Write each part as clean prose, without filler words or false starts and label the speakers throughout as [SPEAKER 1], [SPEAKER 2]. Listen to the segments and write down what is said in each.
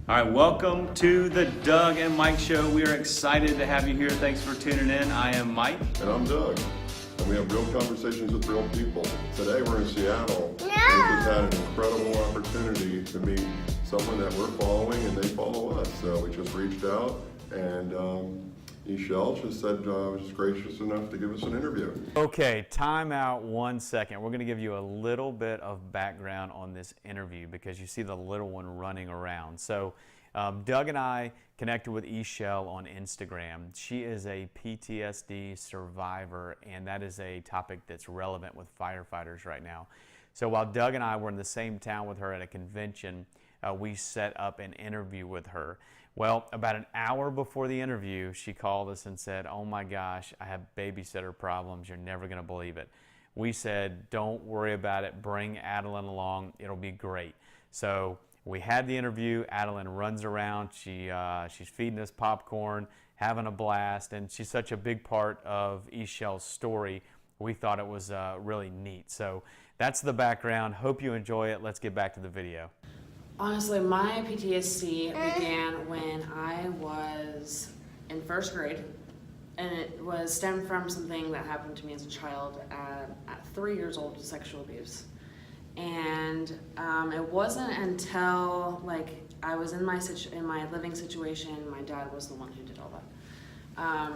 [SPEAKER 1] All right, welcome to the Doug and Mike Show. We are excited to have you here. Thanks for tuning in. I am Mike.
[SPEAKER 2] And I'm Doug. And we have real conversations with real people. Today we're in Seattle. We just had an incredible opportunity to meet someone that we're following and they follow us. So we just reached out and Ixchelle just said was gracious enough to give us an interview.
[SPEAKER 1] Okay, time out 1 second. We're going to give you a little bit of background on this interview because you see the little one running around. So Doug and I connected with Ixchelle on Instagram. She is a PTSD survivor, and that is a topic that's relevant with firefighters right now. So while Doug and I were in the same town with her at a convention, we set up an interview with her. Well, about an hour before the interview, she called us and said, "Oh my gosh, I have babysitter problems. You're never going to believe it." We said, "Don't worry about it. Bring Adeline along. It'll be great." So we had the interview. Adeline runs around. She's feeding us popcorn, having a blast, and she's such a big part of Ixchelle's story. We thought it was really neat. So that's the background. Hope you enjoy it. Let's get back to the video.
[SPEAKER 3] Honestly, my PTSD began when I was in first grade, and it was stemmed from something that happened to me as a child at 3 years old, sexual abuse. And it wasn't until I was in my living situation, my dad was the one who did all that,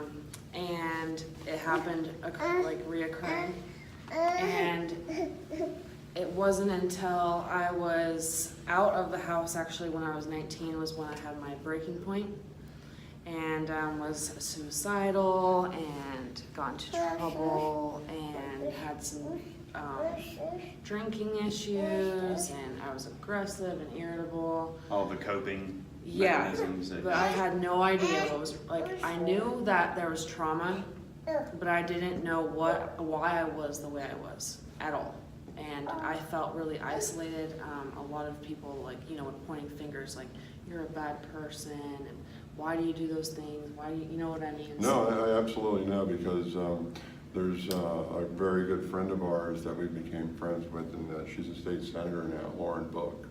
[SPEAKER 3] and it happened reoccurring, and it wasn't until I was out of the house, actually when I was 19, was when I had my breaking point, and was suicidal and got into trouble and had some drinking issues, and I was aggressive and irritable.
[SPEAKER 1] All the coping
[SPEAKER 3] mechanisms. Yeah, but I had no idea what was, I knew that there was trauma, but I didn't know why I was the way I was at all. And I felt really isolated. A lot of people were pointing fingers you're a bad person and why do you do those things? Why do you know what I mean?
[SPEAKER 2] No, I absolutely know, because there's a very good friend of ours that we became friends with, and she's a state senator now, Lauren Book.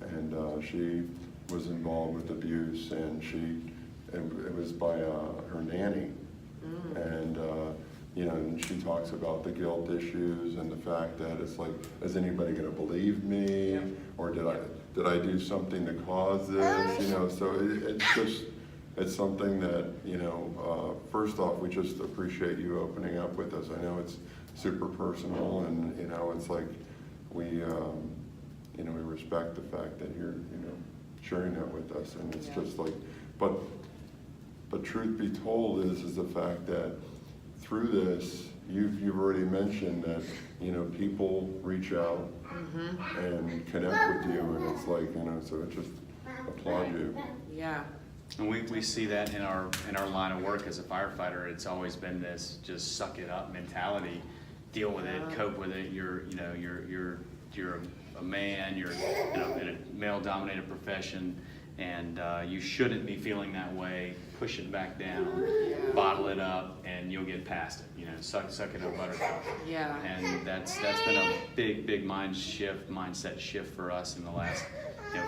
[SPEAKER 2] And she was involved with abuse, and it was by her nanny. And and she talks about the guilt issues and the fact that it's is anybody going to believe me? Yeah. Or did I do something to cause this? So it's something that, first off, we just appreciate you opening up with us. I know it's super personal, and, it's we respect the fact that you're, sharing that with us. And it's just but truth be told is the fact that through this, you've already mentioned that, people reach out and connect with you, and it's so it just applaud you.
[SPEAKER 3] Yeah.
[SPEAKER 1] And we see that in our line of work as a firefighter. It's always been this just suck it up mentality, deal with it, cope with it. You're a man. You're in a male-dominated profession, and you shouldn't be feeling that way. Push it back down, bottle it up, and you'll get past it. Suck it up, buttercup. Yeah. And that's been a big mindset shift for us in the last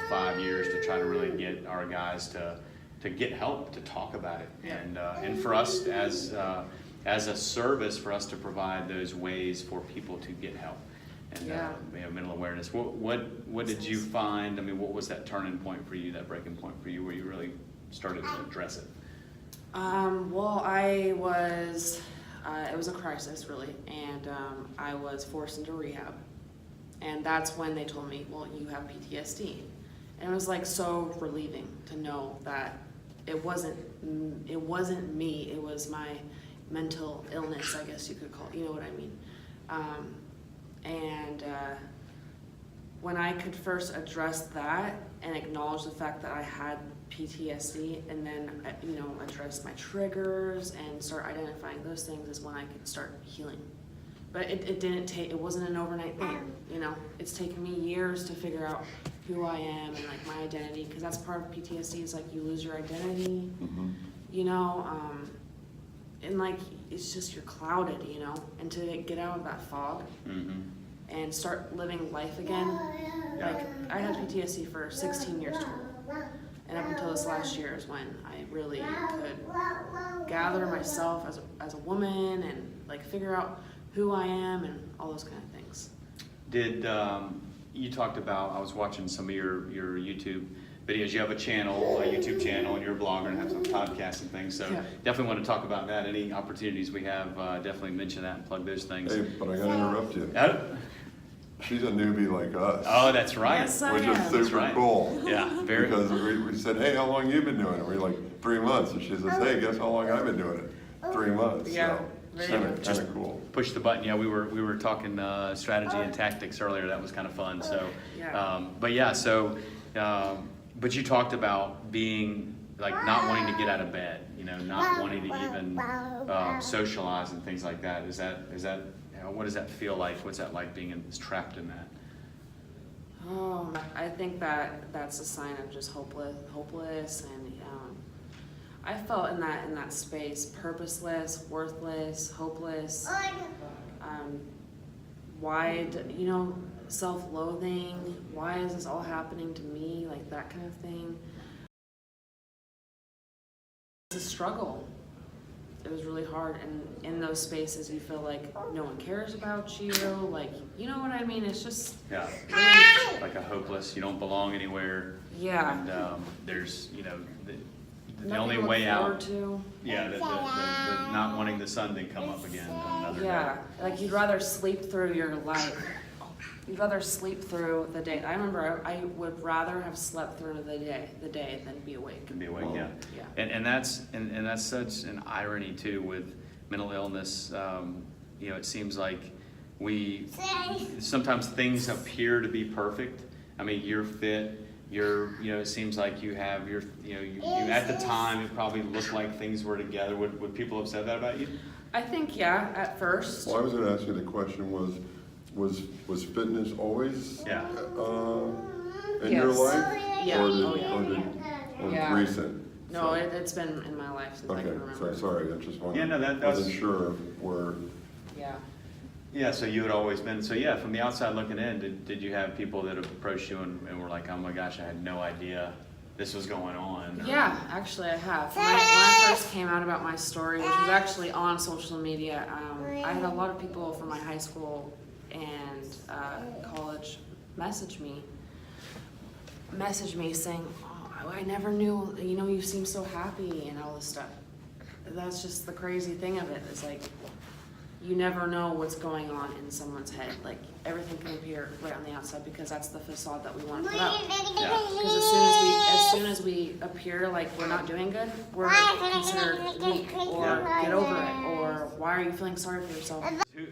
[SPEAKER 1] 5 years to try to really get our guys to get help, to talk about it, and for us as a service, for us to provide those ways for people to get help. And mental awareness. What did you find? I mean, what was that turning point for you, that breaking point for you, where you really started to address it?
[SPEAKER 3] Well, I was. It was a crisis, really, and I was forced into rehab, and that's when they told me, "Well, you have PTSD," and it was so relieving to know that it wasn't me. It was my mental illness, I guess you could call it. You know what I mean? And when I could first address that and acknowledge the fact that I had PTSD, and then address my triggers and start identifying those things, is when I could start healing. But it wasn't an overnight thing. It's taken me years to figure out who I am and my identity, because that's part of PTSD is you lose your identity. And it's just you're clouded, and to get out of that fog and start living life again. I had PTSD for 16 years total, and this last year is when I really could gather myself as a woman and like figure out who I am and all those kind of things.
[SPEAKER 4] Did you talked about? I was watching some of your YouTube videos. You have a channel, a YouTube channel, and you're a blogger and have some podcasts and things. So
[SPEAKER 3] Yeah.
[SPEAKER 4] definitely want to talk about that. Any opportunities we have, definitely mention that and plug those things.
[SPEAKER 2] Hey, but I gotta interrupt you.
[SPEAKER 4] Oh,
[SPEAKER 2] She's a newbie like us.
[SPEAKER 4] oh, that's right.
[SPEAKER 3] Yes, I
[SPEAKER 2] Which
[SPEAKER 3] am.
[SPEAKER 2] is
[SPEAKER 4] That's
[SPEAKER 2] super
[SPEAKER 4] right.
[SPEAKER 2] cool.
[SPEAKER 4] Yeah, very.
[SPEAKER 2] Because we said, hey, how long you been doing it? We're like 3 months. And she says, hey, guess how long I've been doing it? 3 months.
[SPEAKER 3] Yeah,
[SPEAKER 2] So it's
[SPEAKER 3] very
[SPEAKER 2] kind
[SPEAKER 3] good.
[SPEAKER 2] of cool.
[SPEAKER 4] Push the button. Yeah, we were talking strategy and tactics earlier. That was kind of fun. So,
[SPEAKER 3] Yeah.
[SPEAKER 4] but yeah, so but you talked about being like not wanting to get out of bed. You know, not wanting to even socialize and things like that. Is that what does that feel like? What's that like being trapped in that?
[SPEAKER 3] Oh, I think that's a sign of just hopeless, and I felt in that space, purposeless, worthless, hopeless, self-loathing. Why is this all happening to me? Like that kind of thing. It's a struggle. It was really hard, and in those spaces you feel like no one cares about you, like, you know what I mean? It's just
[SPEAKER 4] Yeah,
[SPEAKER 3] really,
[SPEAKER 4] like a hopeless. You don't belong anywhere.
[SPEAKER 3] yeah.
[SPEAKER 4] And there's the
[SPEAKER 3] Nothing
[SPEAKER 4] only
[SPEAKER 3] to look
[SPEAKER 4] way
[SPEAKER 3] forward
[SPEAKER 4] out.
[SPEAKER 3] to.
[SPEAKER 4] Yeah, the not wanting the sun to come up again another
[SPEAKER 3] Yeah,
[SPEAKER 4] day.
[SPEAKER 3] like you'd rather sleep through your life. You'd rather sleep through the day. I remember I would rather have slept through the day than be awake.
[SPEAKER 4] Can be awake, yeah.
[SPEAKER 3] Yeah.
[SPEAKER 4] And that's such an irony too with mental illness. It seems like sometimes things appear to be perfect. I mean, you're fit. It seems like you have you at the time it probably looked like things were together. Would people have said that about you?
[SPEAKER 3] I think, yeah, at first.
[SPEAKER 2] Well, I was going to ask you the question was fitness always
[SPEAKER 4] Yeah.
[SPEAKER 2] in your
[SPEAKER 3] Yes.
[SPEAKER 2] life?
[SPEAKER 3] Yeah.
[SPEAKER 2] Or did,
[SPEAKER 3] Oh, yeah.
[SPEAKER 2] or
[SPEAKER 3] Yeah.
[SPEAKER 2] recent?
[SPEAKER 3] No,
[SPEAKER 2] So-
[SPEAKER 3] it's been in my life since I can
[SPEAKER 2] Okay,
[SPEAKER 3] remember.
[SPEAKER 2] so sorry, I just wanted,
[SPEAKER 4] Yeah, no, that
[SPEAKER 2] wasn't
[SPEAKER 4] was-
[SPEAKER 2] sure where,
[SPEAKER 3] Yeah.
[SPEAKER 4] Yeah, so you had always been, so yeah, from the outside looking in, did you have people that approached you and were like, oh my gosh, I had no idea this was going on? Or-
[SPEAKER 3] Yeah, actually I have. When I first came out about my story, which was actually on social media, I had a lot of people from my high school and college message me saying, oh, I never knew, you seem so happy and all this stuff. That's just the crazy thing of it, is like, you never know what's going on in someone's head. Like, everything can appear right on the outside because that's the facade that we want to put up.
[SPEAKER 4] Yeah.
[SPEAKER 3] Because as soon as we appear like we're not doing good, we're considered weak, or
[SPEAKER 4] Yeah.
[SPEAKER 3] get over it, or why are you feeling sorry for yourself?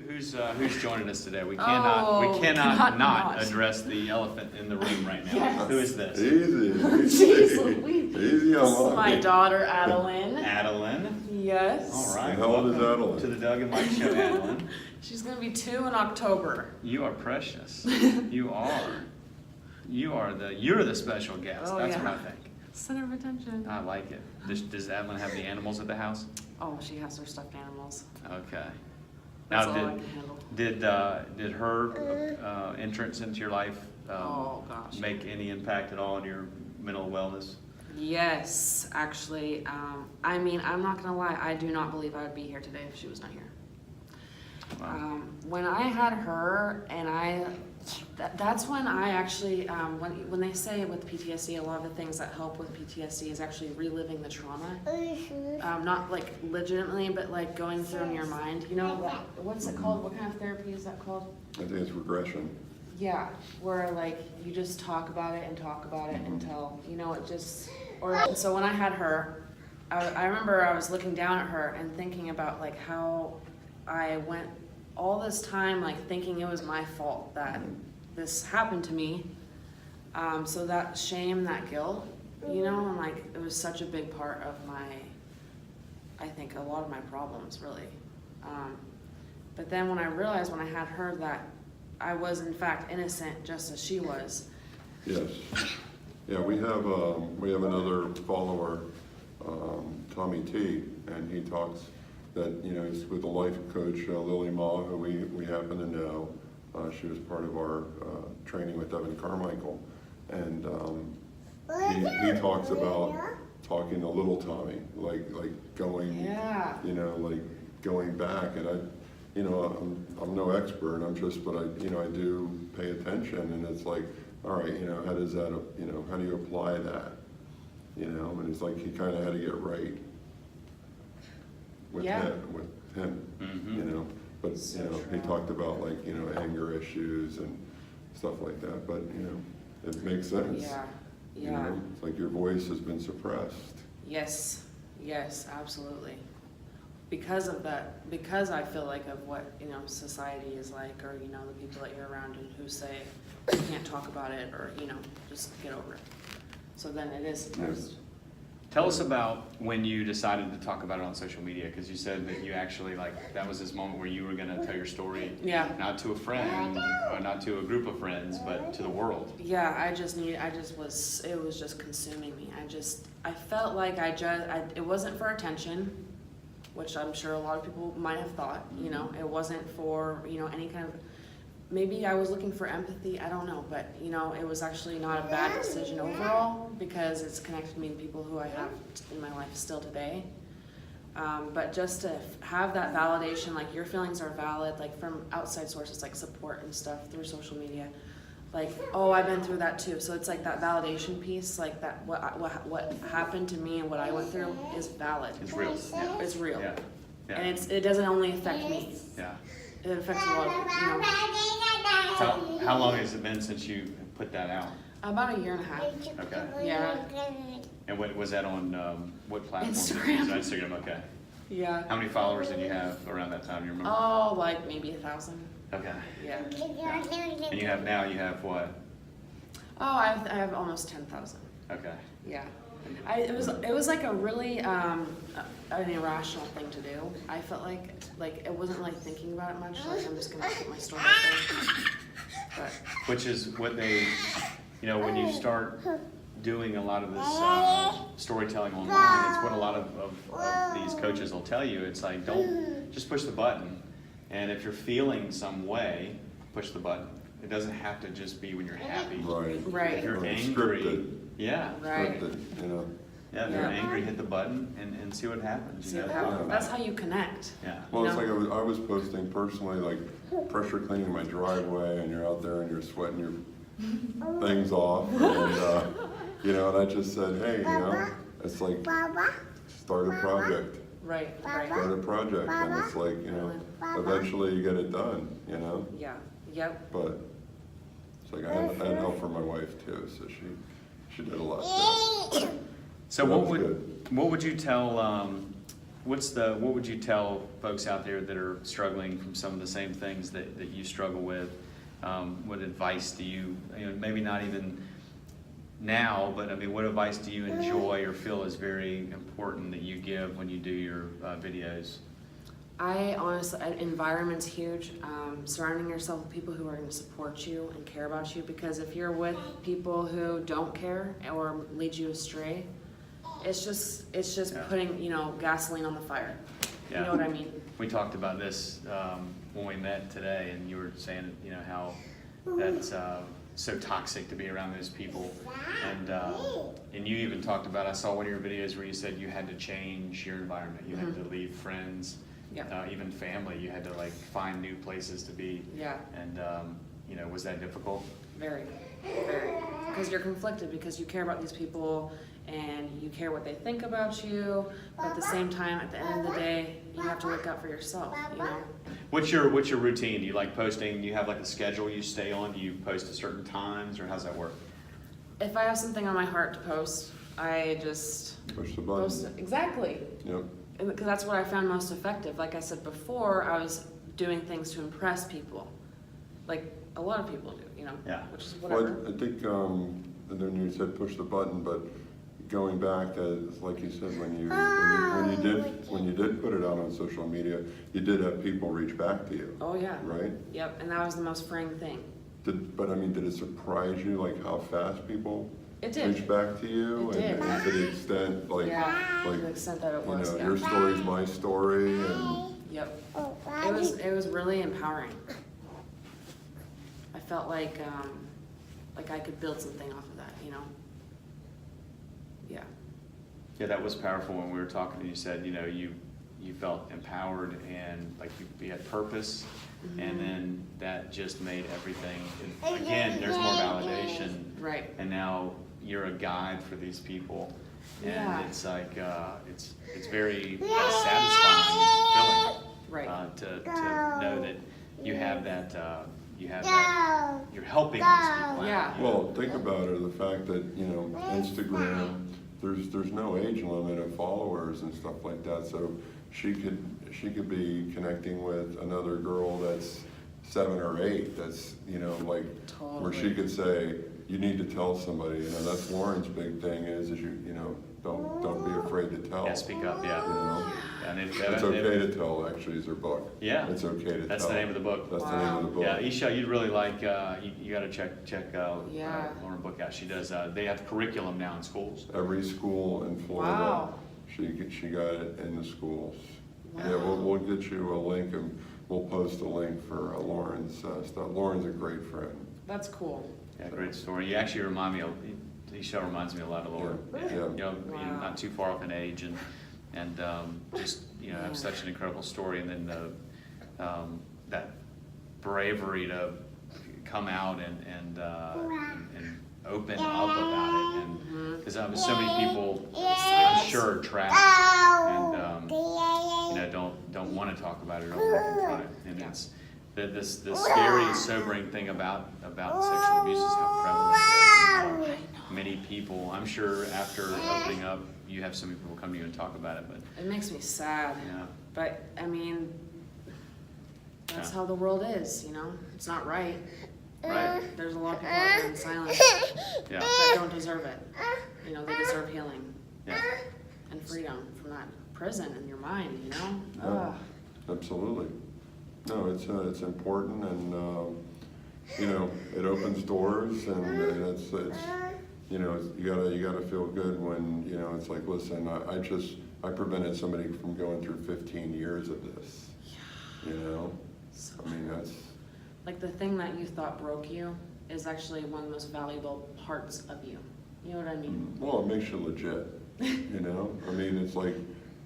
[SPEAKER 4] Who's joining us today? We
[SPEAKER 3] Oh,
[SPEAKER 4] cannot
[SPEAKER 3] cannot
[SPEAKER 4] not
[SPEAKER 3] not.
[SPEAKER 4] address the elephant in the room right now.
[SPEAKER 3] Yes.
[SPEAKER 4] Who is this?
[SPEAKER 2] easy,
[SPEAKER 3] Jeez Louise.
[SPEAKER 2] easy
[SPEAKER 3] This
[SPEAKER 2] on
[SPEAKER 3] is my
[SPEAKER 2] me.
[SPEAKER 3] daughter, Adeline.
[SPEAKER 4] Adeline.
[SPEAKER 3] Yes.
[SPEAKER 4] All right.
[SPEAKER 2] How old is
[SPEAKER 4] welcome
[SPEAKER 2] Adeline?
[SPEAKER 4] To the Doug and Mike show, Adeline.
[SPEAKER 3] She's gonna be 2 in October.
[SPEAKER 4] You are precious. You are. You're the special guest.
[SPEAKER 3] Oh,
[SPEAKER 4] That's
[SPEAKER 3] yeah.
[SPEAKER 4] what I think.
[SPEAKER 3] Center of attention.
[SPEAKER 4] I like it. Does Adeline have the animals at the house?
[SPEAKER 3] Oh, she has her stuffed animals.
[SPEAKER 4] Okay.
[SPEAKER 3] That's
[SPEAKER 4] Now,
[SPEAKER 3] all I can handle.
[SPEAKER 4] did her entrance into your life
[SPEAKER 3] Oh gosh.
[SPEAKER 4] make any impact at all on your mental wellness?
[SPEAKER 3] Yes, actually. I'm not gonna lie. I do not believe I would be here today if she was not here.
[SPEAKER 4] Wow.
[SPEAKER 3] When I had her, and that's when I actually, when they say with PTSD, a lot of the things that help with PTSD is actually reliving the trauma. Not like legitimately, but like going through in your mind. What's it called? What kind of therapy is that called?
[SPEAKER 2] I think it's regression.
[SPEAKER 3] Yeah, where like you just talk about it until it just. So when I had her, I remember I was looking down at her and thinking about like how I went all this time like thinking it was my fault that this happened to me. So that shame, that guilt, and like it was such a big part of I think a lot of my problems really. But then when I realized when I had her that I was in fact innocent just as she was.
[SPEAKER 2] Yes. Yeah, we have another follower, Tommy T, and he talks that, he's with a life coach, Lily Ma, who we happen to know. She was part of our training with Evan Carmichael. And he talks about talking to little Tommy, like going,
[SPEAKER 3] Yeah.
[SPEAKER 2] you know, like going back, and I'm no expert, but I do pay attention, and it's like, all right, how does that, how do you apply that, and it's like he kind of had to get right with
[SPEAKER 3] Yeah.
[SPEAKER 2] him,
[SPEAKER 4] Mhm.
[SPEAKER 2] but
[SPEAKER 3] So
[SPEAKER 2] he
[SPEAKER 3] true.
[SPEAKER 2] talked about like anger issues and stuff like that, but it makes sense.
[SPEAKER 3] Yeah,
[SPEAKER 2] You
[SPEAKER 3] yeah.
[SPEAKER 2] know, it's like your voice has been suppressed.
[SPEAKER 3] Yes, yes, absolutely. Because of that, because I feel like of what, society is like, or, the people that you're around and who say, you can't talk about it, or, just get over it. So then it is suppressed.
[SPEAKER 4] Tell us about when you decided to talk about it on social media, because you said that you actually, that was this moment where you were going to tell your story,
[SPEAKER 3] Yeah.
[SPEAKER 4] not to a friend, or not to a group of friends, but to the world.
[SPEAKER 3] Yeah, it was just consuming me. I felt like it wasn't for attention, which I'm sure a lot of people might have thought, it wasn't for, any kind of, maybe I was looking for empathy, I don't know, but, it was actually not a bad decision overall, because it's connected me to people who I have in my life still today. But just to have that validation, like your feelings are valid, like from outside sources, like support and stuff through social media, like, oh, I've been through that too. So it's like that validation piece, like that what happened to me and what I went through is valid.
[SPEAKER 4] It's real. Yeah.
[SPEAKER 3] It's real.
[SPEAKER 4] Yeah. Yeah.
[SPEAKER 3] And it doesn't only affect me.
[SPEAKER 4] Yeah.
[SPEAKER 3] It affects a lot of people,
[SPEAKER 4] How long has it been since you put that out?
[SPEAKER 3] About a year and a half.
[SPEAKER 4] Okay.
[SPEAKER 3] Yeah.
[SPEAKER 4] And what was that on, what platform?
[SPEAKER 3] Instagram.
[SPEAKER 4] Instagram, okay.
[SPEAKER 3] Yeah.
[SPEAKER 4] How many followers did you have around that time, you remember?
[SPEAKER 3] Oh, like maybe 1,000.
[SPEAKER 4] Okay.
[SPEAKER 3] Yeah.
[SPEAKER 4] And you have what?
[SPEAKER 3] Oh, I have almost 10,000.
[SPEAKER 4] Okay.
[SPEAKER 3] Yeah. It was like a really an irrational thing to do. I felt like it wasn't really thinking about it much. Like I'm just gonna put my story out there. But
[SPEAKER 4] Which is what they, when you start doing a lot of this storytelling online, it's what a lot of these coaches will tell you. It's like, don't just push the button. And if you're feeling some way, push the button. It doesn't have to just be when you're happy.
[SPEAKER 2] Right.
[SPEAKER 3] Right.
[SPEAKER 4] If you're
[SPEAKER 2] Or
[SPEAKER 4] angry,
[SPEAKER 2] scripted.
[SPEAKER 4] yeah.
[SPEAKER 3] right.
[SPEAKER 2] Scripted,
[SPEAKER 4] Yeah, if you're
[SPEAKER 3] Yeah.
[SPEAKER 4] angry, hit the button and see what happens.
[SPEAKER 3] See what happens. That's how you connect.
[SPEAKER 4] Yeah.
[SPEAKER 2] Well, it's like I was posting personally, like pressure cleaning my driveway, and you're out there and you're sweating your things off, and and I just said, hey, it's like start a project,
[SPEAKER 3] Right. Right.
[SPEAKER 2] start a project, and it's like eventually you get it done,
[SPEAKER 3] Yeah. Yep.
[SPEAKER 2] But it's like I had help from my wife too, so she did a lot. Too.
[SPEAKER 4] So
[SPEAKER 2] That
[SPEAKER 4] what
[SPEAKER 2] was
[SPEAKER 4] would
[SPEAKER 2] good.
[SPEAKER 4] what would you tell what would you tell folks out there that are struggling from some of the same things that you struggle with? What advice do you maybe not even now, but I mean, what advice do you enjoy or feel is very important that you give when you do your videos?
[SPEAKER 3] I honestly, environment's huge. Surrounding yourself with people who are going to support you and care about you, because if you're with people who don't care or lead you astray, it's just
[SPEAKER 4] Yeah.
[SPEAKER 3] putting gasoline on the fire.
[SPEAKER 4] Yeah.
[SPEAKER 3] You know what I mean?
[SPEAKER 4] We talked about this when we met today, and you were saying how that's so toxic to be around those people, and you even talked about, I saw one of your videos where you said you had to change your environment, you had to leave friends, even family, you had to find new places to be.
[SPEAKER 3] Yeah.
[SPEAKER 4] And was that difficult?
[SPEAKER 3] Very, very. Because you're conflicted, because you care about these people and you care what they think about you, but at the same time, at the end of the day, you have to look out for yourself,
[SPEAKER 4] What's your routine? Do you like posting? Do you have a schedule you stay on? Do you post at certain times, or how's that work?
[SPEAKER 3] If I have something on my heart to post, I just
[SPEAKER 2] Push the
[SPEAKER 3] post
[SPEAKER 2] button.
[SPEAKER 3] it. Exactly.
[SPEAKER 2] Yep.
[SPEAKER 3] Because that's what I found most effective. Like I said before, I was doing things to impress people, like a lot of people do,
[SPEAKER 4] Yeah.
[SPEAKER 3] which is whatever.
[SPEAKER 2] Well, I think, and then you said push the button, but going back, like you said, when you did put it out on social media, you did have people reach back to you,
[SPEAKER 3] Oh yeah.
[SPEAKER 2] right?
[SPEAKER 3] Yep, and that was the most freeing thing.
[SPEAKER 2] But I mean, did it surprise you, how fast people
[SPEAKER 3] It did.
[SPEAKER 2] reached back to you?
[SPEAKER 3] It did.
[SPEAKER 2] And to the extent,
[SPEAKER 3] Yeah, to
[SPEAKER 2] like,
[SPEAKER 3] the extent that it was.
[SPEAKER 2] your story's my story, and
[SPEAKER 3] Yep. It was really empowering. I felt like I could build something off of that,
[SPEAKER 4] Yeah, that was powerful when we were talking, and you said, you know, you felt empowered and like you had purpose, and then that just made everything, and again, there's more validation.
[SPEAKER 3] Right.
[SPEAKER 4] And now you're a guide for these people, and
[SPEAKER 3] Yeah.
[SPEAKER 4] it's like, it's very satisfying and fulfilling.
[SPEAKER 3] Right.
[SPEAKER 4] To know that you have that, you're helping these people out.
[SPEAKER 3] Yeah.
[SPEAKER 2] Well, think about it, the fact that, you know, Instagram, there's no age limit of followers and stuff like that, so she could be connecting with another girl that's 7 or 8, that's, you know, like, where she
[SPEAKER 3] Totally.
[SPEAKER 2] could say, you need to tell somebody, you know, that's Lauren's big thing is you know, don't be afraid to tell.
[SPEAKER 4] Yeah, speak up, yeah.
[SPEAKER 2] You know?
[SPEAKER 4] And
[SPEAKER 2] It's okay to tell, actually, is her book.
[SPEAKER 4] Yeah.
[SPEAKER 2] It's okay to tell.
[SPEAKER 4] That's the name of the book.
[SPEAKER 2] That's the name of the book.
[SPEAKER 4] Yeah, Ixchelle, you'd really like, you gotta check
[SPEAKER 3] Yeah.
[SPEAKER 4] Lauren's book out. She does, they have curriculum now in schools.
[SPEAKER 2] Every school in Florida,
[SPEAKER 3] Wow.
[SPEAKER 2] she got it in the schools.
[SPEAKER 3] Wow.
[SPEAKER 2] Yeah, we'll get you a link and we'll post a link for Lauren's stuff. Lauren's a great friend.
[SPEAKER 3] That's cool.
[SPEAKER 4] Yeah, great story. You actually remind me of, Ixchelle reminds me a lot of Lauren.
[SPEAKER 2] Yeah.
[SPEAKER 4] And,
[SPEAKER 2] Yeah.
[SPEAKER 4] you know,
[SPEAKER 3] Wow.
[SPEAKER 4] not too far off in age, and just, you know, have such an incredible story, and then that bravery to come out and open up about it, and because so many people, I'm sure, are trapped and you know, don't want to talk about it or don't want to confront it, and it's the scary and sobering thing about sexual abuse is how prevalent it is, and how many people, I'm sure after opening up, you have so many people come to you and talk about it, but
[SPEAKER 3] It makes me sad.
[SPEAKER 4] yeah.
[SPEAKER 3] But I mean, that's
[SPEAKER 4] Yeah.
[SPEAKER 3] how the world is, you know? It's not right.
[SPEAKER 4] Right.
[SPEAKER 3] There's a lot of people out there in silence
[SPEAKER 4] Yeah.
[SPEAKER 3] that don't deserve it. You know, they deserve healing
[SPEAKER 4] Yeah.
[SPEAKER 3] and freedom from that prison in your mind, you know?
[SPEAKER 2] Yeah.
[SPEAKER 3] Ugh.
[SPEAKER 2] Absolutely. No, it's important, and you know, it opens doors, and it's you know, you gotta feel good when, you know, it's like, listen, I prevented somebody from going through 15 years of this. You know,
[SPEAKER 3] So
[SPEAKER 2] I mean, that's,
[SPEAKER 3] like the thing that you thought broke you is actually one of the most valuable parts of you. You know what I mean?
[SPEAKER 2] well, it makes you legit. You know, I mean, it's like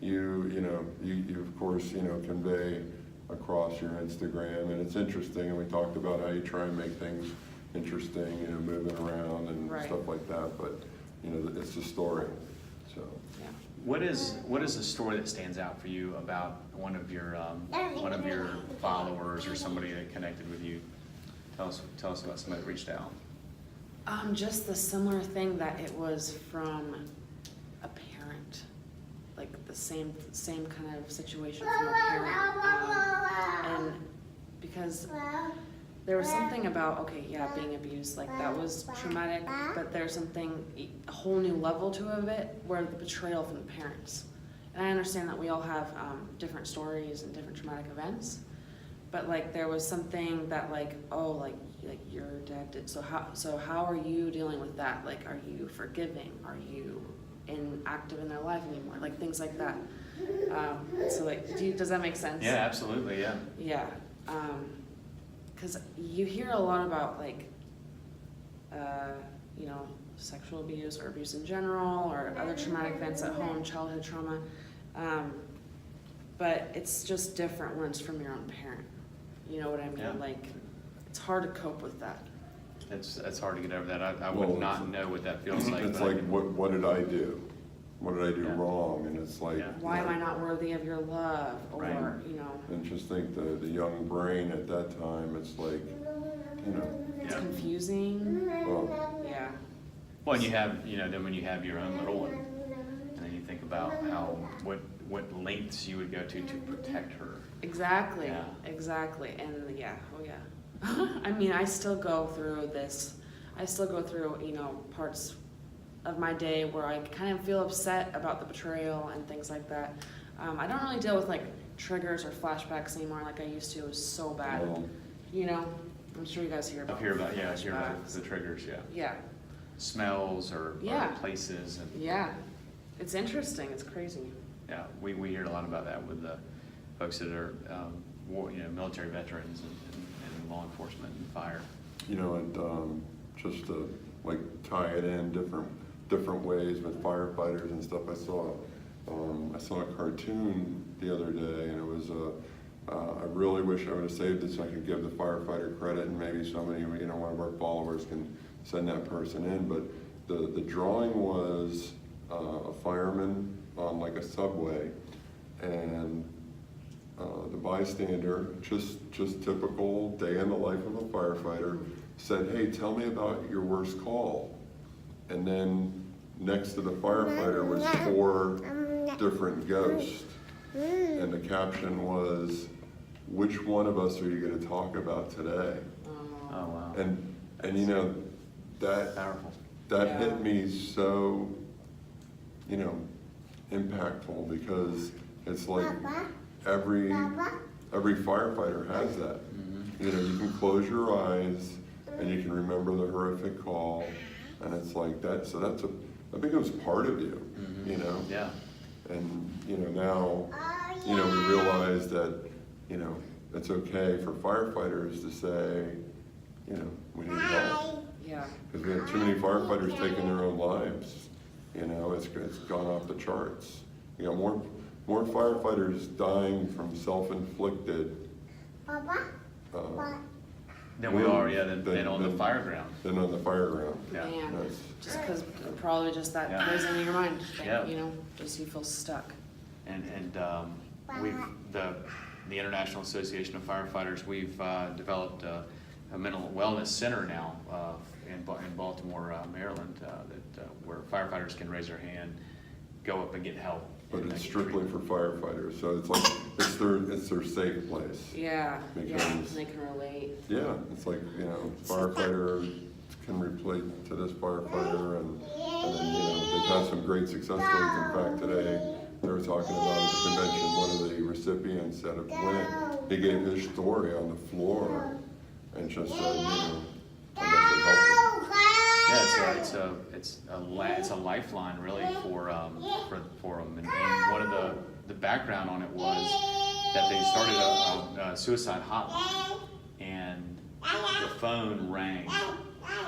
[SPEAKER 2] you know, you of course, you know, convey across your Instagram, and it's interesting, and we talked about how you try and make things interesting, you know, moving around and
[SPEAKER 3] Right.
[SPEAKER 2] stuff like that, but, you know, it's the story, so.
[SPEAKER 3] Yeah.
[SPEAKER 4] What is a story that stands out for you about one of your followers or somebody that connected with you? Tell us about somebody that reached out.
[SPEAKER 3] Just the similar thing that it was from a parent, like the same kind of situation from a parent, and because there was something about, okay, yeah, being abused, like that was traumatic, but there's something, a whole new level to it, where the betrayal from the parents. And I understand that we all have different stories and different traumatic events, but like there was something that like, oh, like your dad did, so how are you dealing with that? Like, are you forgiving? Are you active in their life anymore? Like things like that. So like, does that make sense?
[SPEAKER 4] Yeah, absolutely, yeah.
[SPEAKER 3] Yeah, because you hear a lot about like, you know, sexual abuse or abuse in general or other traumatic events at home, childhood trauma, but it's just different when it's from your own parent. You know what I mean?
[SPEAKER 4] Yeah.
[SPEAKER 3] Like, it's hard to cope with that.
[SPEAKER 4] It's hard to get over that. I
[SPEAKER 2] Well,
[SPEAKER 4] would not know what that feels like.
[SPEAKER 2] It's
[SPEAKER 4] but I
[SPEAKER 2] like,
[SPEAKER 4] can-
[SPEAKER 2] what did I do? What did I do
[SPEAKER 4] Yeah.
[SPEAKER 2] wrong? And it's like,
[SPEAKER 4] Yeah.
[SPEAKER 3] Why am I not worthy of your love? Or,
[SPEAKER 4] Right.
[SPEAKER 3] you know,
[SPEAKER 2] and just think the young brain at that time, it's like, you know,
[SPEAKER 3] it's
[SPEAKER 4] Yeah.
[SPEAKER 3] confusing.
[SPEAKER 2] well,
[SPEAKER 3] Yeah.
[SPEAKER 4] Well, and you have, you know, then when you have your own little one, and then you think about what lengths you would go to protect her.
[SPEAKER 3] Exactly,
[SPEAKER 4] Yeah.
[SPEAKER 3] exactly, and yeah, oh yeah. I mean, I still go through this, you know, parts of my day where I kind of feel upset about the betrayal and things like that. I don't really deal with like triggers or flashbacks anymore like I used to. It was so bad,
[SPEAKER 2] well,
[SPEAKER 3] you know? I'm sure you guys hear about
[SPEAKER 4] I hear about, yeah, I hear about
[SPEAKER 3] flashbacks.
[SPEAKER 4] the triggers, yeah.
[SPEAKER 3] Yeah,
[SPEAKER 4] Smells or
[SPEAKER 3] Yeah.
[SPEAKER 4] places, and
[SPEAKER 3] yeah. It's interesting, it's crazy.
[SPEAKER 4] yeah, we hear a lot about that with the folks that are, military veterans and law enforcement and fire.
[SPEAKER 2] you know, and just to like tie it in, different different ways with firefighters and stuff. I saw a cartoon the other day, and it was I really wish I would have saved it so I could give the firefighter credit, and maybe somebody, one of our followers can send that person in. But the drawing was a fireman on like a subway, and the bystander, just typical day in the life of a firefighter, said, "Hey, tell me about your worst call." And then next to the firefighter was 4 different ghosts. And the caption was, "Which one of us are you going to talk about today?"
[SPEAKER 4] Oh, wow.
[SPEAKER 2] And that
[SPEAKER 4] Powerful.
[SPEAKER 3] Yeah.
[SPEAKER 2] hit me so, impactful, because it's like every firefighter has that. You can close your eyes and you can remember the horrific call, and it's like that. So that becomes part of you,
[SPEAKER 4] Yeah.
[SPEAKER 2] And now, we realize that, it's okay for firefighters to say, we need help.
[SPEAKER 3] Yeah.
[SPEAKER 2] Because we have too many firefighters taking their own lives. It's gone off the charts. You got more firefighters dying from self-inflicted
[SPEAKER 4] Then we are, than on the fire ground.
[SPEAKER 2] than on the fire ground.
[SPEAKER 4] Yeah.
[SPEAKER 3] Man,
[SPEAKER 2] That's-
[SPEAKER 3] just because probably just that
[SPEAKER 4] Yeah.
[SPEAKER 3] goes into your mind.
[SPEAKER 4] Yeah.
[SPEAKER 3] Just you feel stuck.
[SPEAKER 4] And we've, the International Association of Firefighters, we've developed a mental wellness center now in Baltimore, Maryland, where firefighters can raise their hand, go up and get help.
[SPEAKER 2] But
[SPEAKER 4] and
[SPEAKER 2] it's
[SPEAKER 4] get
[SPEAKER 2] strictly
[SPEAKER 4] treatment.
[SPEAKER 2] for firefighters, so it's like, it's their safe place.
[SPEAKER 3] Yeah.
[SPEAKER 2] Because-
[SPEAKER 3] And they can relate.
[SPEAKER 2] Yeah, it's like, firefighter can relate to this firefighter, and then, they've had some great success stories. In fact, today, they were talking about at the convention, one of the recipients that had went, he gave his story on the floor, and just said, how much it helped him.
[SPEAKER 4] Yeah, it's a lifeline really for them. And one of the background on it was that they started a suicide hotline, and the phone rang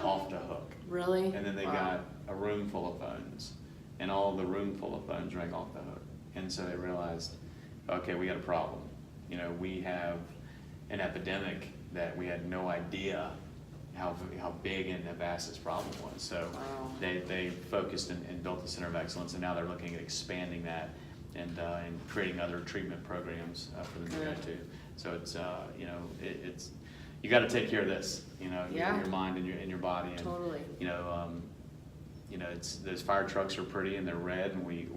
[SPEAKER 4] off the hook.
[SPEAKER 3] Really?
[SPEAKER 4] And then they
[SPEAKER 3] Wow.
[SPEAKER 4] got a room full of phones, and all the room full of phones rang off the hook. And so they realized, okay, we got a problem. We have an epidemic that we had no idea how big and vast this problem was. So
[SPEAKER 3] Wow.
[SPEAKER 4] they focused and built the Center of Excellence, and now they're looking at expanding that and creating other treatment programs for them to go
[SPEAKER 3] Good.
[SPEAKER 4] to. So it's it's you got to take care of this,
[SPEAKER 3] Yeah.
[SPEAKER 4] your mind and your body. And,
[SPEAKER 3] Totally.
[SPEAKER 4] it's those fire trucks are pretty and they're red, and we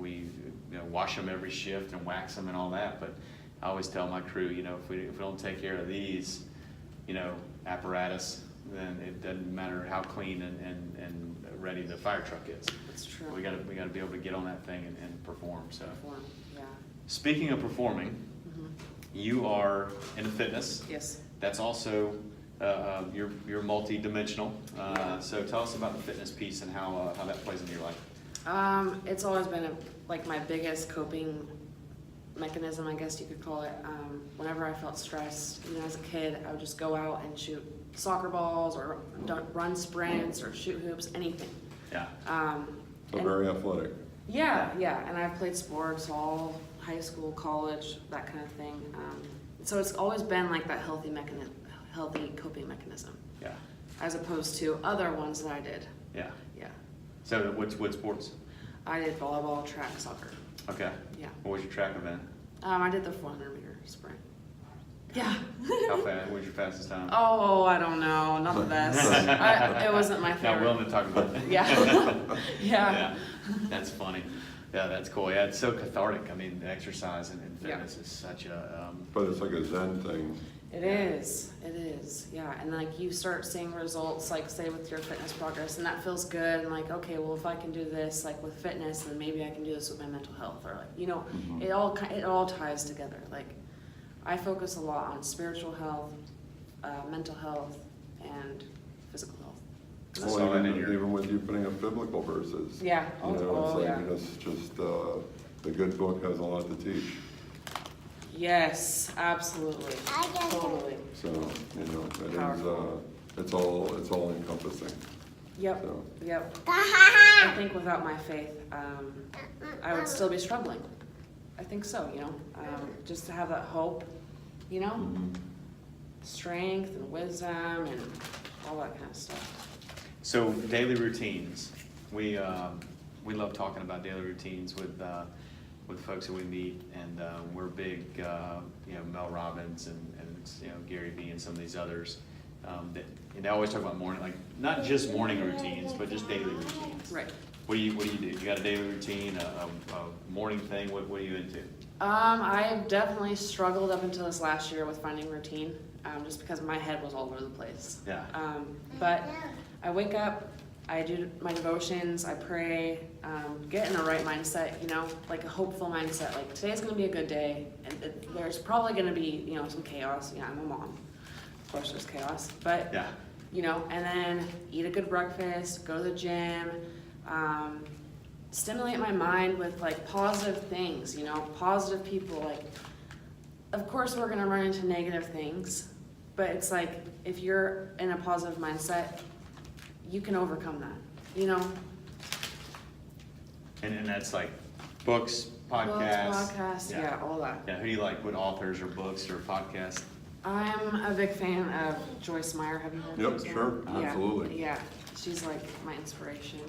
[SPEAKER 4] wash them every shift and wax them and all that. But I always tell my crew, if we don't take care of these, apparatus, then it doesn't matter how clean and ready the fire truck is.
[SPEAKER 3] That's true.
[SPEAKER 4] We got to be able to get on that thing and perform. So
[SPEAKER 3] Perform. Yeah.
[SPEAKER 4] speaking of performing, you are into fitness.
[SPEAKER 3] Yes.
[SPEAKER 4] That's also you're multi-dimensional. So tell us about the fitness piece and how that plays into your life.
[SPEAKER 3] It's always been my biggest coping mechanism, I guess you could call it. Whenever I felt stressed, as a kid, I would just go out and shoot soccer balls or run sprints or shoot hoops, anything.
[SPEAKER 4] Yeah.
[SPEAKER 2] So
[SPEAKER 3] And-
[SPEAKER 2] very athletic.
[SPEAKER 3] Yeah, and I've played sports all high school, college, that kind of thing. So it's always been like that healthy coping mechanism,
[SPEAKER 4] Yeah.
[SPEAKER 3] as opposed to other ones that I did.
[SPEAKER 4] Yeah.
[SPEAKER 3] Yeah,
[SPEAKER 4] So what sports?
[SPEAKER 3] I did volleyball, track, soccer.
[SPEAKER 4] Okay.
[SPEAKER 3] Yeah,
[SPEAKER 4] What was your track event?
[SPEAKER 3] I did the 400-meter sprint. Yeah.
[SPEAKER 4] How fast? What was your fastest time?
[SPEAKER 3] Oh, I don't know, not the best. It wasn't my
[SPEAKER 4] Not
[SPEAKER 3] favorite.
[SPEAKER 4] willing to talk about that.
[SPEAKER 3] Yeah. Yeah.
[SPEAKER 4] That's funny. Yeah, that's cool. Yeah, it's so cathartic. I mean, exercise and fitness is such a
[SPEAKER 2] But it's like a Zen thing.
[SPEAKER 3] It is, yeah, and you start seeing results, say with your fitness progress, and that feels good, and okay, well, if I can do this, with fitness, then maybe I can do this with my mental health, or it all ties together. I focus a lot on spiritual health, mental health, and physical health.
[SPEAKER 4] I saw that in your-
[SPEAKER 2] Even with you putting up biblical verses.
[SPEAKER 3] Yeah, yeah.
[SPEAKER 2] It's just, the good book has a lot to teach.
[SPEAKER 3] Yes, absolutely, totally.
[SPEAKER 2] So, it is,
[SPEAKER 3] Powerful.
[SPEAKER 2] it's all encompassing.
[SPEAKER 3] Yep,
[SPEAKER 2] So,
[SPEAKER 3] yep. I think without my faith, I would still be struggling. I think so, you know, just to have that hope, you know,
[SPEAKER 2] mhm.
[SPEAKER 3] strength and wisdom and all that kind of stuff.
[SPEAKER 4] So daily routines, we love talking about daily routines with folks that we meet, and we're big, you know, Mel Robbins and you know, Gary Vee and some of these others. That, and they always talk about morning, like not just morning routines, but just daily routines.
[SPEAKER 3] Right.
[SPEAKER 4] What do you do? You got a daily routine, a morning thing? What are you into?
[SPEAKER 3] I've definitely struggled up until this last year with finding routine, just because my head was all over the place.
[SPEAKER 4] Yeah.
[SPEAKER 3] But I wake up, I do my devotions, I pray, get in a right mindset, you know, like a hopeful mindset. Like today's gonna be a good day, and there's probably gonna be, you know, some chaos. Yeah, I'm a mom. Of course, there's chaos, but
[SPEAKER 4] Yeah.
[SPEAKER 3] you know, and then eat a good breakfast, go to the gym, stimulate my mind with like positive things, you know, positive people. Like, of course, we're gonna run into negative things, but it's like if you're in a positive mindset, you can overcome that, you know.
[SPEAKER 4] And that's like books, podcasts.
[SPEAKER 3] Podcasts, yeah, all that.
[SPEAKER 4] Yeah. Who do you like? What authors or books or podcasts?
[SPEAKER 3] I'm a big fan of Joyce Meyer. Have you heard of
[SPEAKER 2] Yep,
[SPEAKER 3] Joyce Meyer?
[SPEAKER 2] sure,
[SPEAKER 3] Yeah,
[SPEAKER 2] absolutely.
[SPEAKER 3] Yeah, she's like my inspiration.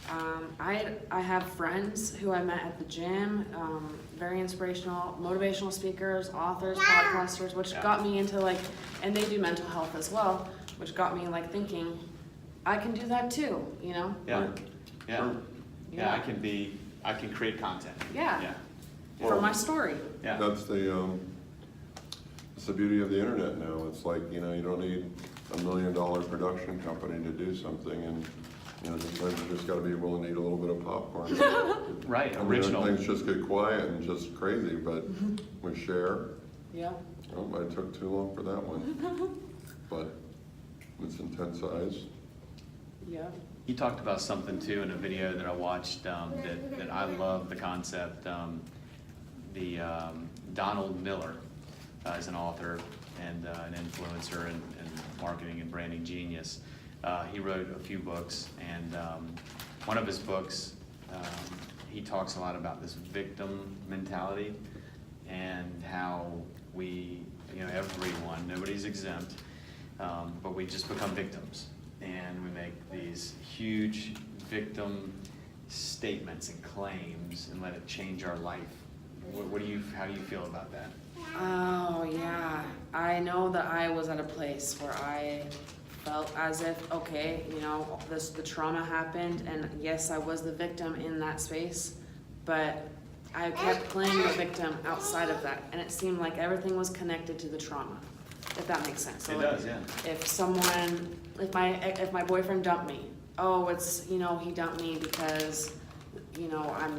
[SPEAKER 3] I have friends who I met at the gym, very inspirational, motivational speakers, authors, podcasters, which
[SPEAKER 4] Yeah.
[SPEAKER 3] got me into like, and they do mental health as well, which got me like thinking, I can do that too, you know?
[SPEAKER 4] Yeah.
[SPEAKER 3] Like,
[SPEAKER 4] Yeah.
[SPEAKER 2] Sure.
[SPEAKER 4] Yeah. I can create content.
[SPEAKER 3] Yeah.
[SPEAKER 4] Yeah.
[SPEAKER 3] for
[SPEAKER 2] Well,
[SPEAKER 3] my story.
[SPEAKER 4] Yeah.
[SPEAKER 2] That's it's the beauty of the internet now. It's like, you know, you don't need $1 million production company to do something, and, you know, sometimes you just gotta be willing to eat a little bit of popcorn.
[SPEAKER 4] Right.
[SPEAKER 2] I mean,
[SPEAKER 4] Original.
[SPEAKER 2] things just get quiet and just crazy, but we share.
[SPEAKER 3] Yeah.
[SPEAKER 2] Oh, I took too long for that one, but it's intense.
[SPEAKER 3] Yeah.
[SPEAKER 4] You talked about something too in a video that I watched that I love the concept. Donald Miller is an author and an influencer and marketing and branding genius. He wrote a few books, and one of his books, he talks a lot about this victim mentality and how we, you know, everyone, nobody's exempt, but we just become victims. And we make these huge victim statements and claims and let it change our life. How do you feel about that?
[SPEAKER 3] Oh, yeah. I know that I was at a place where I felt as if, okay, you know, the trauma happened, and yes, I was the victim in that space, but I kept playing the victim outside of that, and it seemed like everything was connected to the trauma, if that makes sense. So
[SPEAKER 4] It
[SPEAKER 3] like,
[SPEAKER 4] does, yeah.
[SPEAKER 3] if my boyfriend dumped me, oh, it's, you know, he dumped me because, you know, I'm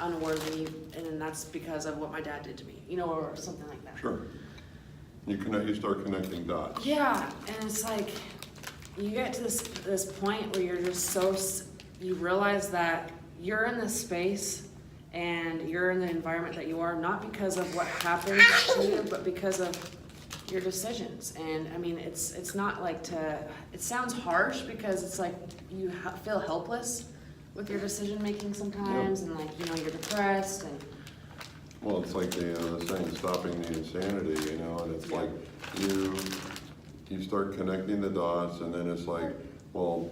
[SPEAKER 3] unworthy, and that's because of what my dad did to me, you know, or something like that.
[SPEAKER 2] Sure. You start connecting dots.
[SPEAKER 3] Yeah, and it's like you get to this point where you're just you realize that you're in this space and you're in the environment that you are not because of what happened to you, but because of your decisions. And I mean, it's not like it sounds harsh because it's like you feel helpless with your decision making sometimes, and like, you know, you're depressed and.
[SPEAKER 2] Well, it's like the saying, stopping the insanity, you know, and it's like you start connecting the dots, and then it's like, well,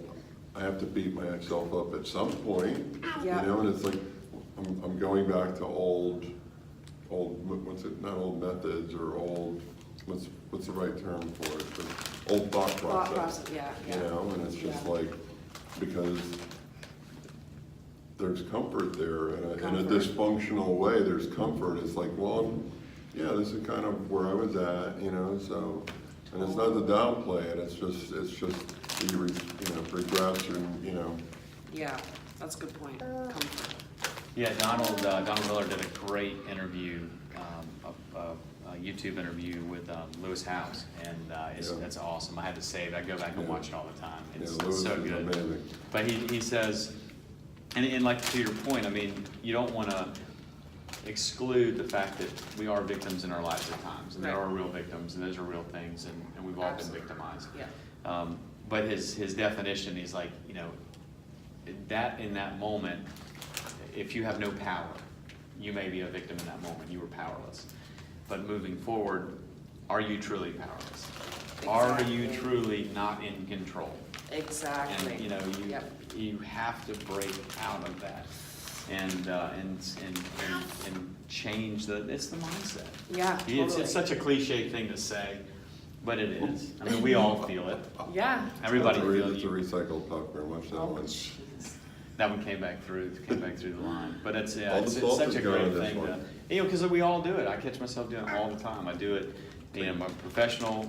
[SPEAKER 2] I have to beat myself up at some point,
[SPEAKER 3] Yeah.
[SPEAKER 2] you know, and it's like I'm going back to old what's it? Not old methods or old. What's the right term for it? But old thought process.
[SPEAKER 3] Yeah.
[SPEAKER 2] You know, and it's just
[SPEAKER 3] Yeah.
[SPEAKER 2] like because there's comfort there in a
[SPEAKER 3] Comfort.
[SPEAKER 2] dysfunctional way. There's comfort. It's like, well, yeah, this is kind of where I was at, you know. So, and it's not to downplay it. It's just you regress and, you know.
[SPEAKER 3] Yeah, that's a good point. Comfort.
[SPEAKER 4] Yeah, Donald Miller did a great interview, a YouTube interview with Lewis Howes, and that's awesome. I had to save it. I go back and
[SPEAKER 2] Yeah.
[SPEAKER 4] watch it all the time. It's
[SPEAKER 2] Lewis
[SPEAKER 4] so
[SPEAKER 2] is
[SPEAKER 4] good.
[SPEAKER 2] amazing.
[SPEAKER 4] But he says, and like to your point, I mean, you don't want to exclude the fact that we are victims in our lives at times, and there
[SPEAKER 3] Right.
[SPEAKER 4] are real victims, and those are real things, and we've all
[SPEAKER 3] Absolutely.
[SPEAKER 4] been victimized.
[SPEAKER 3] Yeah.
[SPEAKER 4] but his definition, he's like, you know, that in that moment, if you have no power, you may be a victim in that moment. You were powerless. But moving forward, are you truly powerless? Are you truly not in control?
[SPEAKER 3] Exactly.
[SPEAKER 4] And you know, you have to break out of that and change it's the mindset.
[SPEAKER 3] Yeah, totally.
[SPEAKER 4] It's such a cliche thing to say, but it is. I mean, we all feel it.
[SPEAKER 3] Yeah.
[SPEAKER 4] Everybody
[SPEAKER 2] It's
[SPEAKER 4] feels
[SPEAKER 2] a
[SPEAKER 4] it.
[SPEAKER 2] recycled popcorn, watch that
[SPEAKER 3] Oh,
[SPEAKER 2] one.
[SPEAKER 3] jeez.
[SPEAKER 4] That one came back through the line. But it's
[SPEAKER 2] All the
[SPEAKER 4] it's
[SPEAKER 2] salt
[SPEAKER 4] such
[SPEAKER 2] is
[SPEAKER 4] a
[SPEAKER 2] gone
[SPEAKER 4] great
[SPEAKER 2] in this
[SPEAKER 4] thing to,
[SPEAKER 2] one.
[SPEAKER 4] you know, because we all do it. I catch myself doing it all the time. I do it, you know, my professional,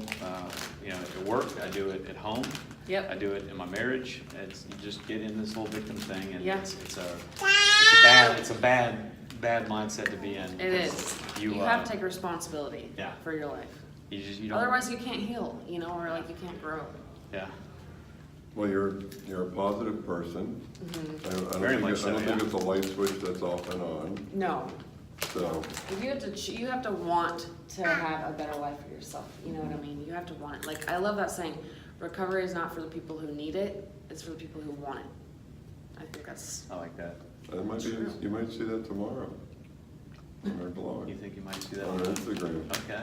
[SPEAKER 4] you know, at work. I do it at home.
[SPEAKER 3] Yep.
[SPEAKER 4] I do it in my marriage. You just get in this whole victim thing, and
[SPEAKER 3] Yeah.
[SPEAKER 4] it's a bad mindset to be in.
[SPEAKER 3] It is. You have to take responsibility
[SPEAKER 4] Yeah.
[SPEAKER 3] for your life.
[SPEAKER 4] You don't.
[SPEAKER 3] Otherwise, you can't heal, you know, or like you can't grow.
[SPEAKER 4] Yeah.
[SPEAKER 2] Well, you're a positive person.
[SPEAKER 3] Mm-hmm.
[SPEAKER 2] I don't
[SPEAKER 4] Very
[SPEAKER 2] think
[SPEAKER 4] much so,
[SPEAKER 2] I don't think
[SPEAKER 4] yeah.
[SPEAKER 2] it's a light switch that's off and on.
[SPEAKER 3] No.
[SPEAKER 2] So
[SPEAKER 3] You have to want to have a better life for yourself. You know what I mean? You have to want it. Like, I love that saying, recovery is not for the people who need it, it's for the people who want it. I think that's,
[SPEAKER 4] I like that.
[SPEAKER 2] that might be,
[SPEAKER 3] True.
[SPEAKER 2] you might see that tomorrow on our blog,
[SPEAKER 4] You think you might see that?
[SPEAKER 2] on our Instagram.
[SPEAKER 4] Okay.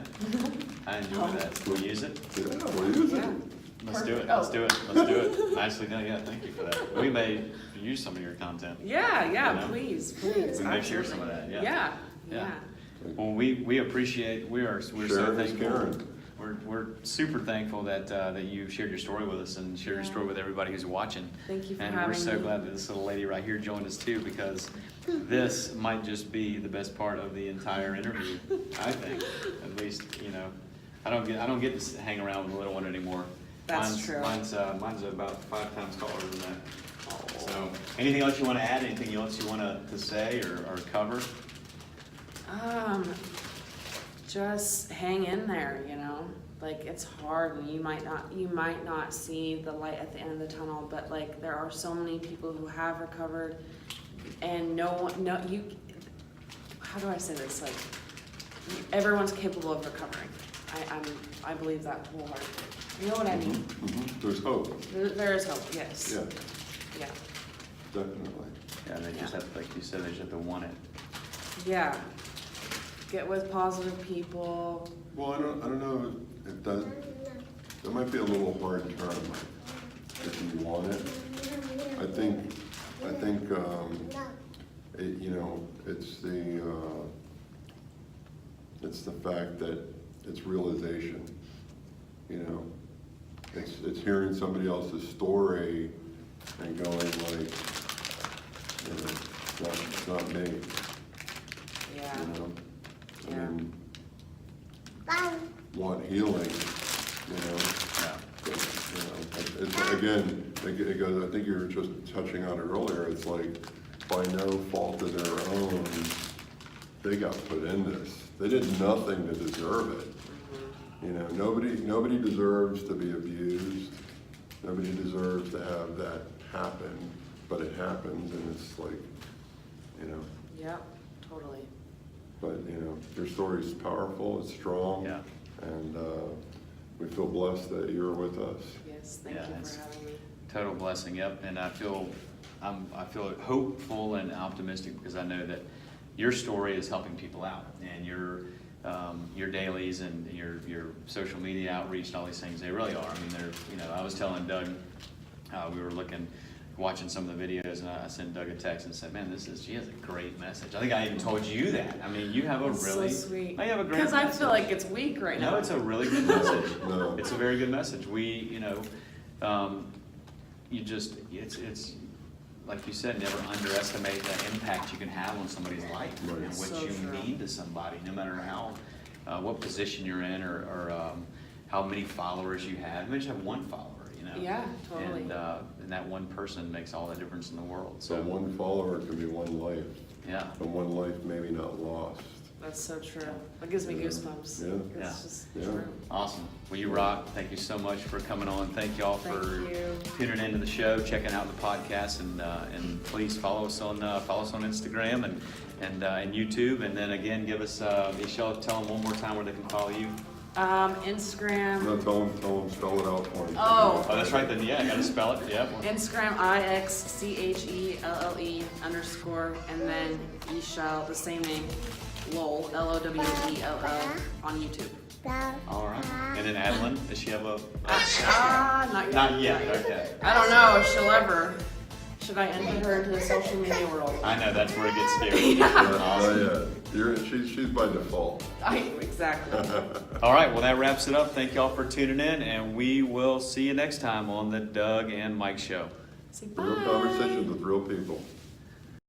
[SPEAKER 4] I enjoy that. We'll use it.
[SPEAKER 2] Yeah, we'll use
[SPEAKER 3] yeah.
[SPEAKER 2] it.
[SPEAKER 4] Let's do it.
[SPEAKER 3] Perfect.
[SPEAKER 4] Let's
[SPEAKER 3] Oh.
[SPEAKER 4] do it. Let's do it. Nicely done. Yeah, thank you for that. We may use some of your content.
[SPEAKER 3] Yeah,
[SPEAKER 4] You
[SPEAKER 3] yeah,
[SPEAKER 4] know?
[SPEAKER 3] please.
[SPEAKER 4] We may share some of that. Yeah.
[SPEAKER 3] Yeah,
[SPEAKER 4] Yeah.
[SPEAKER 3] yeah.
[SPEAKER 4] Well, we appreciate. We're so
[SPEAKER 2] Sharing is
[SPEAKER 4] thankful.
[SPEAKER 2] caring.
[SPEAKER 4] We're super thankful that you shared your story with us and shared your story with everybody who's watching.
[SPEAKER 3] Thank you for
[SPEAKER 4] And
[SPEAKER 3] having
[SPEAKER 4] we're so
[SPEAKER 3] me.
[SPEAKER 4] glad that this little lady right here joined us too, because this might just be the best part of the entire interview. I think, at least, you know, I don't get to hang around with the little one anymore.
[SPEAKER 3] That's true.
[SPEAKER 4] Mine's about 5 times taller than that. So, anything else you want to add? Anything else you want to say or cover?
[SPEAKER 3] Just hang in there, you know? Like, it's hard and you might not see the light at the end of the tunnel, but like, there are so many people who have recovered and how do I say this? Like, everyone's capable of recovering. I believe that wholeheartedly. You know what I mean?
[SPEAKER 2] Mhm. There's hope.
[SPEAKER 3] There is hope, yes.
[SPEAKER 2] Yeah,
[SPEAKER 3] Yeah.
[SPEAKER 2] definitely.
[SPEAKER 4] Yeah, they just have, like you said, they just have to want it.
[SPEAKER 3] Yeah. Get with positive people.
[SPEAKER 2] Well, I don't know if that might be a little hard term, if you want it. I think, you know, it's the fact that it's realization, you know. It's hearing somebody else's story and going like, you know, it's not me,
[SPEAKER 3] Yeah.
[SPEAKER 2] you know? I
[SPEAKER 3] Yeah.
[SPEAKER 2] mean, want healing, you know?
[SPEAKER 4] Yeah.
[SPEAKER 2] But, you know, it's, again, it goes, I think you were just touching on it earlier, it's like, by no fault of their own, they got put in this. They did nothing to deserve it. You know, nobody deserves to be abused. Nobody deserves to have that happen, but it happens, and it's like, you know,
[SPEAKER 3] Yep, totally.
[SPEAKER 2] but, you know, your story's powerful, it's strong.
[SPEAKER 4] Yeah.
[SPEAKER 2] And we feel blessed that you're with us.
[SPEAKER 3] Yes, thank
[SPEAKER 4] Yeah,
[SPEAKER 3] you
[SPEAKER 4] it's-
[SPEAKER 3] for having me.
[SPEAKER 4] Total blessing, yep. And I feel hopeful and optimistic because I know that your story is helping people out, and your dailies and your social media outreach and all these things, they really are. I mean, they're, you know, I was telling Doug, we were watching some of the videos, and I sent Doug a text and said, man, she has a great message. I think I even told you that. I mean, you have a
[SPEAKER 3] That's
[SPEAKER 4] really,
[SPEAKER 3] so sweet.
[SPEAKER 4] you have a great
[SPEAKER 3] Because I
[SPEAKER 4] message.
[SPEAKER 3] feel like it's weak right now.
[SPEAKER 4] No, it's a really good message.
[SPEAKER 2] No.
[SPEAKER 4] It's a very good message. You know, it's like you said, never underestimate the impact you can have on somebody's life
[SPEAKER 2] Right.
[SPEAKER 4] and what
[SPEAKER 3] So
[SPEAKER 4] you
[SPEAKER 3] true.
[SPEAKER 4] mean to somebody, no matter what position you're in or how many followers you have. Maybe just have one follower, you know.
[SPEAKER 3] Yeah, totally.
[SPEAKER 4] And that one person makes all the difference in the world.
[SPEAKER 2] So one follower could be one life,
[SPEAKER 4] Yeah.
[SPEAKER 2] and one life maybe not lost.
[SPEAKER 3] That's so true. That gives me
[SPEAKER 2] Yeah.
[SPEAKER 3] goosebumps.
[SPEAKER 2] Yeah.
[SPEAKER 3] It's just
[SPEAKER 2] Yeah.
[SPEAKER 3] true.
[SPEAKER 4] Awesome. Well, you rock. Thank you so much for coming on. Thank y'all for
[SPEAKER 3] Thank you.
[SPEAKER 4] tuning into the show, checking out the podcast, and please follow us on Instagram and YouTube. And then again, give us Ixchelle, tell them one more time where they can follow you.
[SPEAKER 3] Instagram.
[SPEAKER 2] No, tell them, spell it out for me.
[SPEAKER 3] Oh.
[SPEAKER 4] Oh, that's right, then, yeah, I gotta spell it, yeah.
[SPEAKER 3] Instagram Ixchelle _ and then Ixchelle, the same name, Lowell, LOWELL on YouTube.
[SPEAKER 4] All right. And then Adeline, does she have a?
[SPEAKER 3] Not yet.
[SPEAKER 4] Not yet, okay.
[SPEAKER 3] I don't know if she'll ever. Should I enter her into the social media world?
[SPEAKER 4] I know, that's where it gets scary.
[SPEAKER 2] She's by default.
[SPEAKER 3] Exactly.
[SPEAKER 4] All right, well, that wraps it up. Thank y'all for tuning in, and we will see you next time on the Doug and Mike Show.
[SPEAKER 3] Say
[SPEAKER 2] Real
[SPEAKER 3] bye.
[SPEAKER 2] conversations with real people.